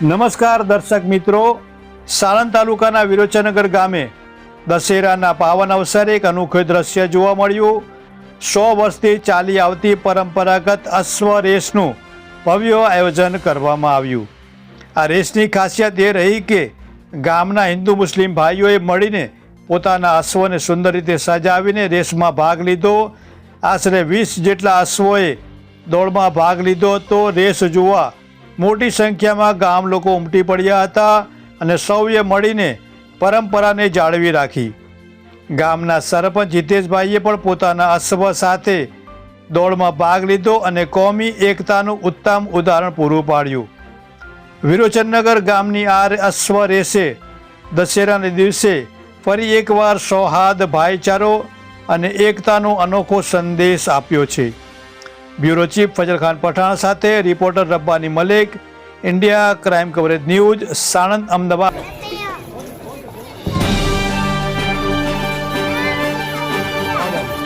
નમસ્કાર દર્શક મિત્રો, સાણંદ તાલુકાના વિરોચનનગર ગામે દશેરાના પાવન અવસરે એક અનોખું દ્રશ્ય જોવા મળ્યું। 100 વર્ષથી ચાલી આવતી પરંપરાગત અશ્વ રેસનું ભવ્ય આયોજન કરવામાં આવ્યું। આ રેસની ખાસિયત એ રહી કે ગામના હિન્દુ મુસ્લિમ ભાઈઓએ મળીને પોતાના અશ્વને સુંદર રીતે સજાવીને રેસમાં ભાગ લીધો। આશરે 20 જેટલા અશ્વોએ દોડમાં ભાગ લીધો હતો। રેસ જોવા મોટી સંખ્યામાં ગામ લોકો ઉમટી પડ્યા હતા અને સૌએ મળીને પરંપરાને જાળવી રાખી। ગામના સરપંચ હિતેશભાઈએ પણ પોતાના અશ્વ સાથે દોડમાં ભાગ લીધો અને કોમી એકતાનું ઉત્તમ ઉદાહરણ પૂરું પાડ્યું। વિરોચનનગર ગામની આ અશ્વ રેસે દશેરાના દિવસે ફરી એકવાર સૌહાર્દ, ભાઈચારો અને એકતાનો અનોખો સંદેશ આપ્યો છે। બ્યુરો ચીફ ફજલ ખાન પઠાણ સાથે reporter Rabbani Malek, India crime coverage news, Sanand, Ahmedabad.